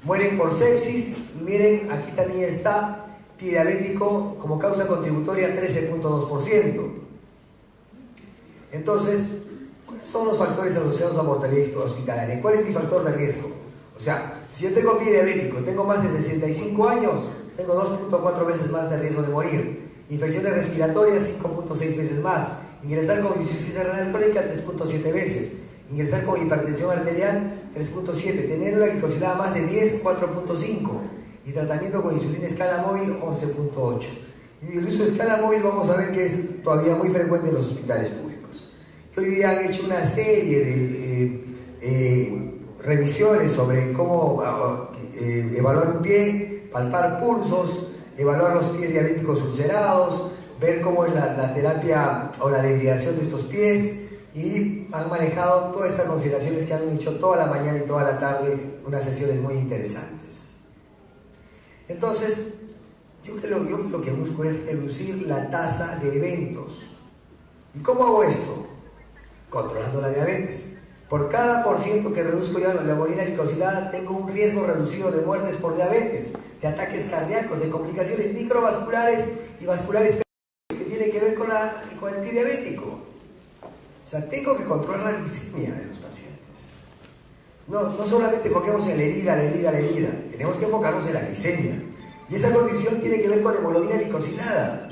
mueren por sepsis, y miren, aquí también está pie diabético como causa contributoria 13.2%. Entonces, ¿cuáles son los factores asociados a mortalidad hospitalaria? ¿Cuál es mi factor de riesgo? O sea, si yo tengo pie diabético y tengo más de 65 años, tengo 2.4 veces más de riesgo de morir. Infecciones respiratorias, 5.6 veces más. Ingresar con insuficiencia renal crónica, 3.7 veces. Ingresar con hipertensión arterial, 3.7. Tener una glicosilada más de 10, 4.5. Y tratamiento con insulina escala móvil, 11.8. Y el uso de escala móvil vamos a ver que es todavía muy frecuente en los hospitales públicos. Hoy día han hecho una serie de revisiones sobre cómo evaluar un pie, palpar pulsos, evaluar los pies diabéticos ulcerados, ver cómo es la terapia o la debridación de estos pies, y han manejado todas estas consideraciones que han hecho toda la mañana y toda la tarde, unas sesiones muy interesantes. Entonces, yo lo que busco es reducir la tasa de eventos. ¿Y cómo hago esto? Controlando la diabetes. Por cada % que reduzco yo la hemoglobina glicosilada, tengo un riesgo reducido de muertes por diabetes, de ataques cardíacos, de complicaciones microvasculares y vasculares que tienen que ver con el pie diabético. O sea, tengo que controlar la glicemia de los pacientes. No solamente enfoquemos en la herida, tenemos que enfocarnos en la glicemia. Y esa condición tiene que ver con la hemoglobina glicosilada.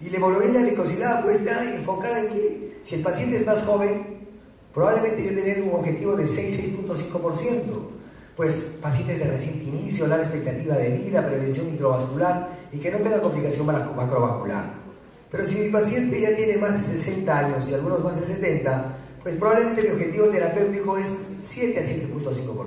Y la hemoglobina glicosilada pues está enfocada en que si el paciente es más joven, probablemente yo tener un objetivo de 6.5%. Pues pacientes de reciente inicio, larga expectativa de vida, prevención microvascular y que no tenga complicación macrovascular. Pero si mi paciente ya tiene más de 60 años y algunos más de 70, pues probablemente mi objetivo terapéutico es 7 a 7.5%.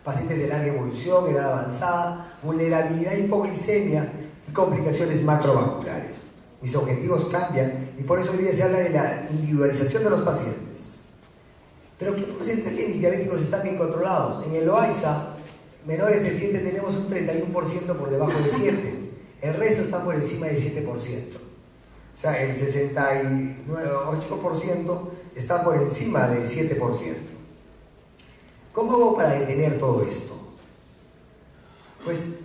Pacientes de larga evolución, edad avanzada, vulnerabilidad, hipoglicemia y complicaciones macrovasculares. Mis objetivos cambian y por eso hoy día se habla de la individualización de los pacientes. Pero ¿qué porcentaje de mis diabéticos están bien controlados? En el OAISA, menores de 7 tenemos un 31% por debajo de 7. El resto está por encima de 7%. O sea, el 68% está por encima del 7%. ¿Cómo hago para detener todo esto? Pues,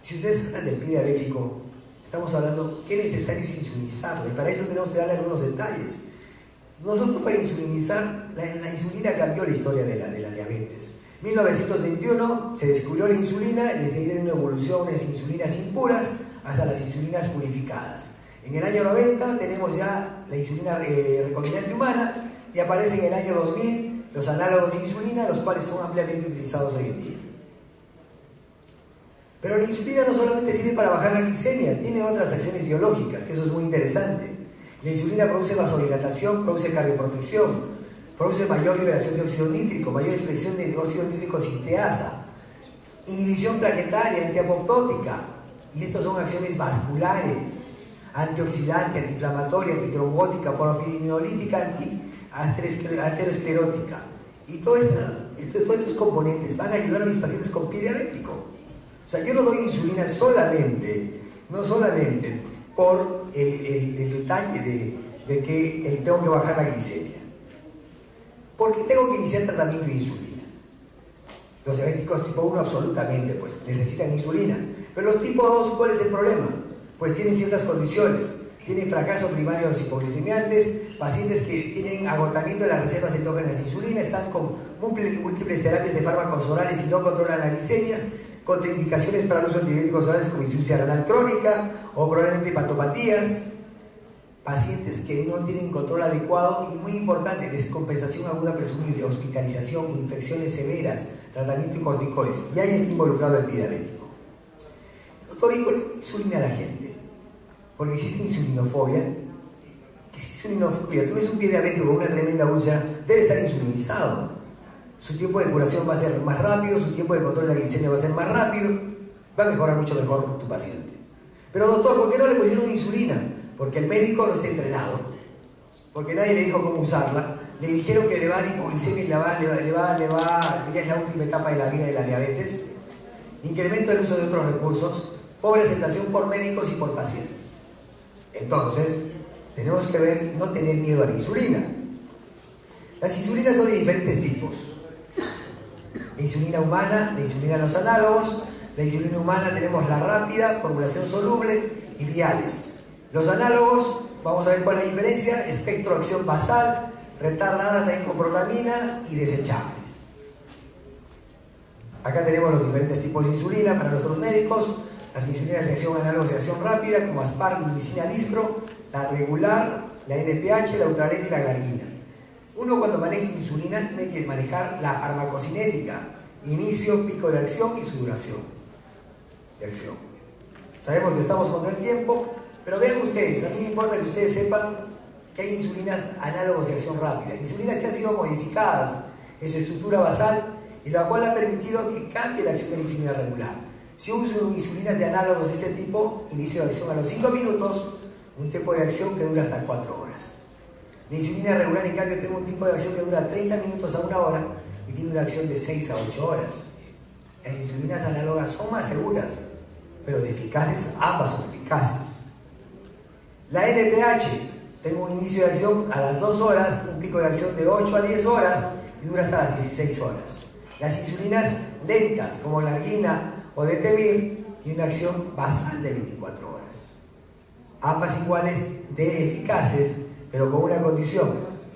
si ustedes hablan del pie diabético, estamos hablando que es necesario es insulinizarlo, y para eso tenemos que darle algunos detalles. Nosotros para insulinizar, la insulina cambió la historia de la diabetes. En 1921 se descubrió la insulina, desde ahí de una evolución, unas insulinas impuras hasta las insulinas purificadas. En el año 90 tenemos ya la insulina recombinante humana y aparece en el año 2000 los análogos de insulina, los cuales son ampliamente utilizados hoy en día. Pero la insulina no solamente sirve para bajar la glicemia, tiene otras acciones biológicas, que eso es muy interesante. La insulina produce vasodilatación, produce cardioprotección, produce mayor liberación de óxido nítrico, mayor expresión de óxido nítrico sinteasa, inhibición plaquetaria, antiapoptótica, y estas son acciones vasculares, antioxidante, antiinflamatoria, antitrombótica, porfidinolítica, antiaterosclerótica. Y todos estos componentes van a ayudar a mis pacientes con pie diabético. O sea, yo no doy insulina no solamente por el detalle de que tengo que bajar la glicemia, porque tengo que iniciar tratamiento de insulina. Los diabéticos tipo 1 absolutamente pues necesitan insulina, pero los tipo 2, ¿cuál es el problema? Pues tienen ciertas condiciones, tienen fracaso primario de los hipoglicemiantes, pacientes que tienen agotamiento de las reservas endógenas de insulina, están con múltiples terapias de fármacos orales y no controlan las glicemias, contraindicaciones para el uso de antibióticos orales como insuficiencia renal crónica o probablemente hepatopatías, pacientes que no tienen control adecuado y, muy importante, descompensación aguda presumible, hospitalización, infecciones severas, tratamiento de corticoides, y ahí está involucrado el pie diabético. Doctor, ¿y por qué insulina a la gente? Porque existe insulinofobia. ¿Qué es insulinofobia? Tú ves un pie diabético con una tremenda úlcera, debe estar insulinizado. Su tiempo de curación va a ser más rápido, su tiempo de control de la glicemia va a ser más rápido, va a mejorar mucho mejor tu paciente. Pero doctor, ¿por qué no le pusieron insulina? Porque el médico no está entrenado, porque nadie le dijo cómo usarla, le dijeron que le va a la hipoglicemia y ya es la última etapa de la vida de la diabetes, incremento del uso de otros recursos, pobre aceptación por médicos y por pacientes. Entonces, tenemos que ver, no tener miedo a la insulina. Las insulinas son de diferentes tipos. insulina humana, la insulina en los análogos. La insulina humana tenemos la rápida, formulación soluble y viales. Los análogos, vamos a ver cuál es la diferencia: espectro acción basal, retardada también con protamina y desechables. Acá tenemos los diferentes tipos de insulina para nuestros médicos: las insulinas de acción análoga y acción rápida, como Aspar, glucina, Lispro, la regular, la NPH, la Ultralent y la Glargina. Uno, cuando maneja insulina, tiene que manejar la farmacocinética: inicio, pico de acción y su duración de acción. Sabemos que estamos contra el tiempo, pero vean ustedes, a mí me importa que ustedes sepan que hay insulinas análogos de acción rápida, insulinas que han sido modificadas en su estructura basal, y la cual ha permitido que cambie la acción de la insulina regular. Si yo uso insulinas de análogos de este tipo, inicio de acción a los 5 minutos, un tiempo de acción que dura hasta 4 horas. La insulina regular, en cambio, tiene un tiempo de acción que dura 30 minutos a 1 hora y tiene una acción de 6 a 8 horas. Las insulinas análogas son más seguras, pero de eficaces, ambas son eficaces. La NPH, tengo un inicio de acción a las 2 horas, un pico de acción de 8 a 10 horas y dura hasta las 16 horas. Las insulinas lentas, como la Glargina o Detemir, tienen una acción basal de 24 horas. Ambas iguales de eficaces, pero con una condición: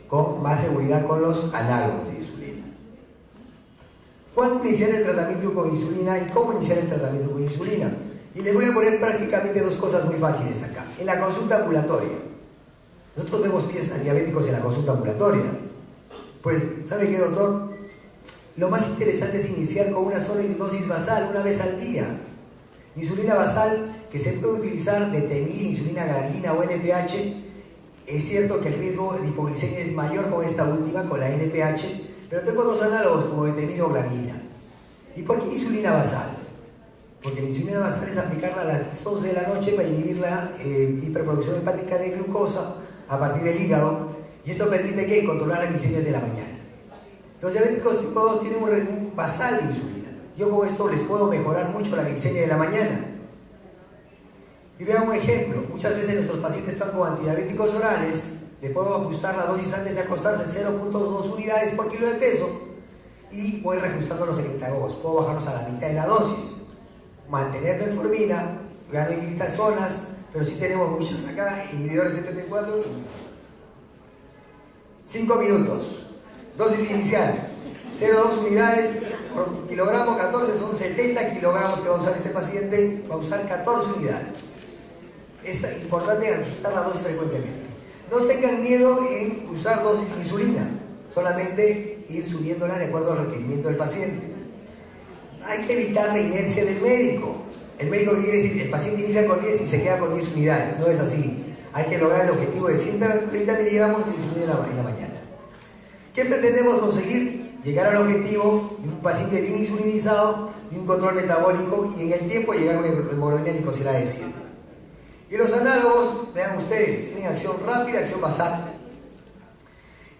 con más seguridad con los análogos de insulina. ¿Cuándo iniciar el tratamiento con insulina y cómo iniciar el tratamiento con insulina? Y les voy a poner prácticamente dos cosas muy fáciles acá. En la consulta ambulatoria, nosotros vemos pies diabéticos en la consulta ambulatoria. Pues, ¿sabe qué, doctor? Lo más interesante es iniciar con una sola dosis basal, una vez al día. Insulina basal que se puede utilizar de Detemir, insulina Glargina o NPH. Es cierto que el riesgo de hipoglicemia es mayor con esta última, con la NPH, pero tengo dos análogos como Detemir o Glargina. ¿Y por qué insulina basal? Porque la insulina basal es aplicarla a las 11 de la noche para inhibir la hiperproducción hepática de glucosa a partir del hígado, y esto permite que controlar las glicemias de la mañana. Los diabéticos tipo 2 tienen un basal de insulina. Yo con esto les puedo mejorar mucho la glicemia de la mañana. Y vean un ejemplo: muchas veces nuestros pacientes están con antidiabéticos orales, le puedo ajustar la dosis antes de acostarse 0.2 unidades por kilo de peso y voy reajustando los secretagos, puedo bajarlos a la mitad de la dosis, mantener metformina, gano glitazonas, pero sí tenemos muchas acá, inhibidores de PT4. 5 minutos, dosis inicial 0.2 unidades por kilogramo, 14, son 70 kilogramos que va a usar este paciente, va a usar 14 unidades. Es importante ajustar la dosis frecuentemente. No tengan miedo en usar dosis de insulina, solamente ir subiéndola de acuerdo al requerimiento del paciente. Hay que evitar la inercia del médico. El médico que quiere decir, el paciente inicia con 10 y se queda con 10 unidades. No es así. Hay que lograr el objetivo de 130 miligramos de insulina en la mañana. ¿Qué pretendemos conseguir? Llegar al objetivo de un paciente bien insulinizado y un control metabólico, y en el tiempo llegar a una hemoglobina glicosilada de 7. Y los análogos, vean ustedes, tienen acción rápida, acción basal.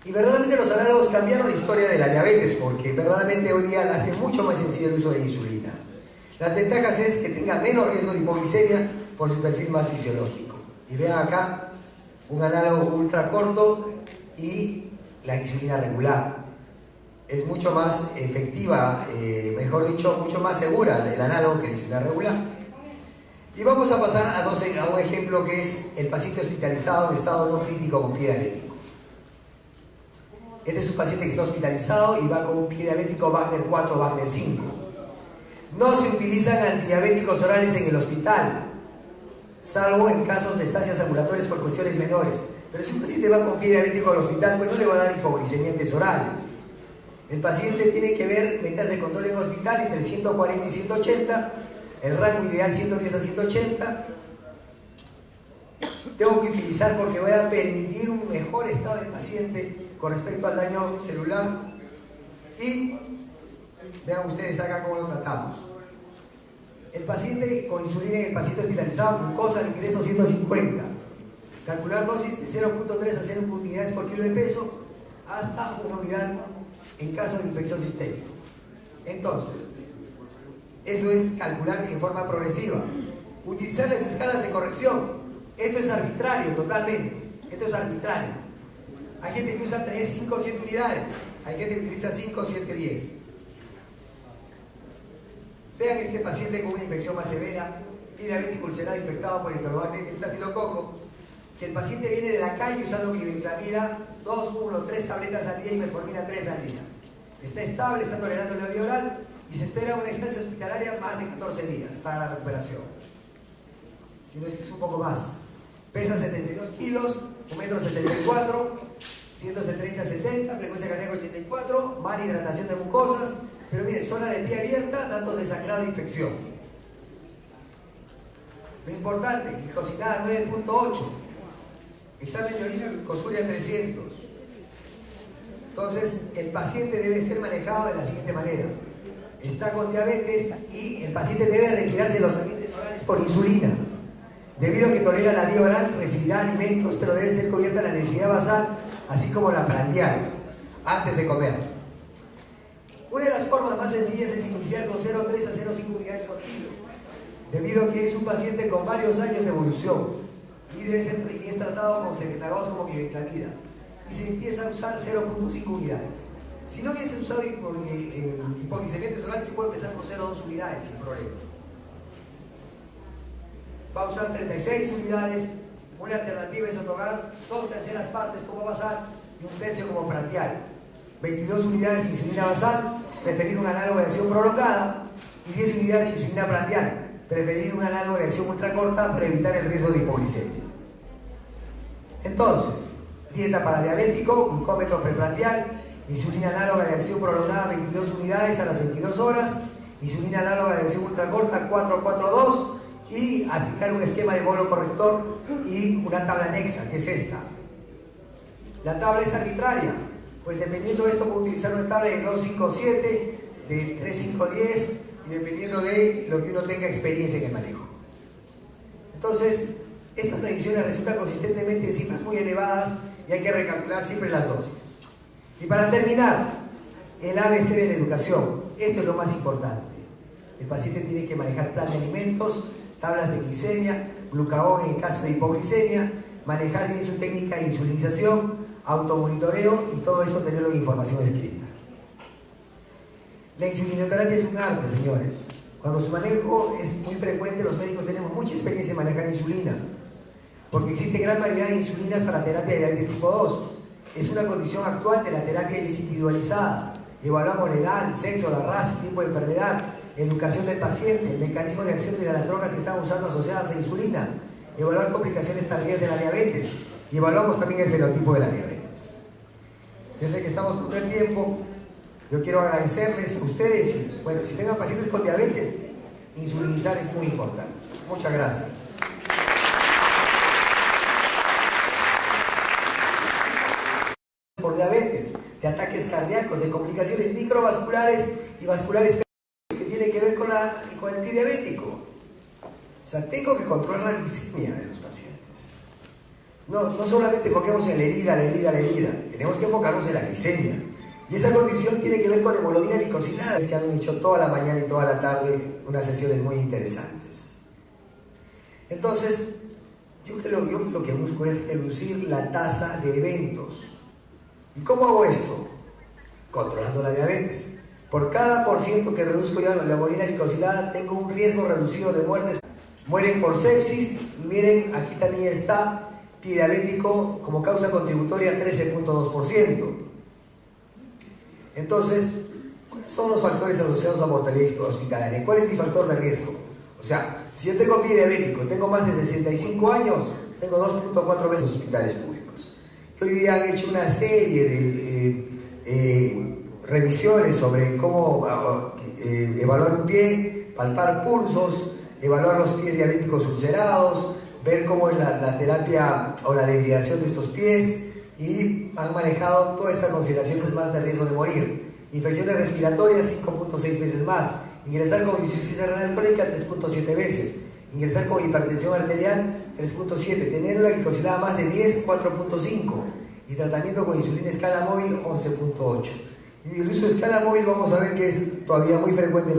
Y verdaderamente los análogos cambiaron la historia de la diabetes, porque verdaderamente hoy día hace mucho más sencillo el uso de la insulina. Las ventajas es que tenga menos riesgo de hipoglicemia por su perfil más fisiológico. Y vean acá un análogo ultra corto y la insulina regular. Es mucho más efectiva, mejor dicho, mucho más segura el análogo que la insulina regular. Y vamos a pasar a un ejemplo, que es el paciente hospitalizado en estado no crítico con pie diabético. Este es un paciente que está hospitalizado y va con un pie diabético Wagner 4, Wagner 5. No se utilizan antidiabéticos orales en el hospital, salvo en casos de estancias ambulatorias por cuestiones menores. Pero si un paciente va con pie diabético al hospital, pues no le va a dar hipoglicemiantes orales. El paciente tiene que ver metas de control en hospital entre 140 y 180, el rango ideal 110 a 180. Tengo que utilizar porque voy a permitir un mejor estado del paciente con respecto al daño celular. Y vean ustedes acá cómo lo tratamos. El paciente con insulina, el paciente hospitalizado, glucosa al ingreso 150. Calcular dosis de 0.3 a 0 unidades por kilo de peso hasta 1 unidad en caso de infección sistémica. Entonces, eso es calcular en forma progresiva. Utilizar las escalas de corrección. Esto es arbitrario totalmente. Esto es arbitrario. Hay gente que usa 3, 5, 7 unidades. Hay gente que utiliza 5, 7, 10. vean este paciente con una infección más severa, pie diabético ulcerado infectado por estafilococo, que el paciente viene de la calle usando glibenclamida 2, 1, 3 tabletas al día y metformina 3 al día. Está estable, está tolerando la vía oral y se espera una estancia hospitalaria más de 14 días para la recuperación. Si no es que es un poco más. Pesa 72 kilos, 1,74 m, 130-70, frecuencia cardíaca 84, mala hidratación de mucosas, pero miren, zona de pie abierta, datos de sangrado e infección. Lo importante, glicosilada 9.8, examen de orina glucosuria 300. Entonces, el paciente debe ser manejado de la siguiente manera. Está con diabetes y el paciente debe retirarse los ambientes orales por insulina. Debido a que tolera la vía oral, recibirá alimentos, pero debe ser cubierta la necesidad basal, así como la prandial, antes de comer. Una de las formas más sencillas es iniciar con 0,3 a 0,5 unidades por kilo, debido a que es un paciente con varios años de evolución y es tratado con secretarios como glibenclamida, y se empieza a usar 0,5 unidades. Si no hubiese usado hipoglicemiantes orales, se puede empezar con 0,2 unidades sin problema. Va a usar 36 unidades, una alternativa es otorgar 2/3 partes como basal y 1/3 como prandial. 22 unidades de insulina basal, preferir un análogo de acción prolongada, y 10 unidades de insulina prandial, preferir un análogo de acción ultracorta para evitar el riesgo de hipoglicemia. Entonces, dieta para diabético, glucómetro preprandial, insulina análoga de acción prolongada 22 unidades a las 22 horas, insulina análoga de acción ultracorta 4-4-2, y aplicar un esquema de bolo corrector y una tabla anexa, que es esta. La tabla es arbitraria, pues dependiendo de esto puedo utilizar una tabla de 2-5-7, de 3-5-10, y dependiendo de lo que uno tenga experiencia en el manejo. Entonces, estas mediciones resultan consistentemente en cifras muy elevadas y hay que recalcular siempre las dosis. Y para terminar, el ABC de la educación. Esto es lo más importante. El paciente tiene que manejar plan de alimentos, tablas de glicemia, glucagón en caso de hipoglicemia, manejar bien su técnica de insulinización, automonitoreo y todo esto tenerlo en información escrita. La insulinoterapia es un arte, señores. Cuando su manejo es muy frecuente, los médicos tenemos mucha experiencia en manejar insulina, porque existe gran variedad de insulinas para terapia de diabetes tipo 2. Es una condición actual de la terapia individualizada. Evaluamos la edad, el sexo, la raza, el tipo de enfermedad, educación del paciente, el mecanismo de acción de las drogas que están usando asociadas a insulina, evaluar complicaciones tardías de la diabetes y evaluamos también el fenotipo de la diabetes. Yo sé que estamos con el tiempo, yo quiero agradecerles a ustedes. Bueno, si tengan pacientes con diabetes, insulinizar es muy importante. Muchas gracias. Por diabetes, de ataques cardíacos, de complicaciones microvasculares y vasculares que tienen que ver con el pie diabético. O sea, tengo que controlar la glicemia de los pacientes. No solamente enfoquemos en la herida, tenemos que enfocarnos en la glicemia. Y esa condición tiene que ver con la hemoglobina glicosilada, que han hecho toda la mañana y toda la tarde unas sesiones muy interesantes. Entonces, yo lo que busco es reducir la tasa de eventos. ¿Y cómo hago esto? Controlando la diabetes. Por cada % que reduzco yo la hemoglobina glicosilada, tengo un riesgo reducido de muertes. Mueren por sepsis, y miren, aquí también está pie diabético como causa contributoria 13.2%. Entonces, ¿cuáles son los factores asociados a mortalidad hospitalaria? ¿Cuál es mi factor de riesgo? O sea, si yo tengo pie diabético y tengo más de 65 años, tengo 2.4 veces hospitales públicos. Hoy día han hecho una serie de revisiones sobre cómo evaluar un pie, palpar pulsos, evaluar los pies diabéticos ulcerados, ver cómo es la terapia o la degradación de estos pies, y han manejado todas estas consideraciones más de riesgo de morir. Infecciones respiratorias 5.6 veces más, ingresar con insuficiencia renal crónica 3.7 veces, ingresar con hipertensión arterial 3.7, tener una glicosilada más de 10 4.5 y tratamiento con insulina escala móvil 11.8. Y el uso de escala móvil vamos a ver que es todavía muy frecuente.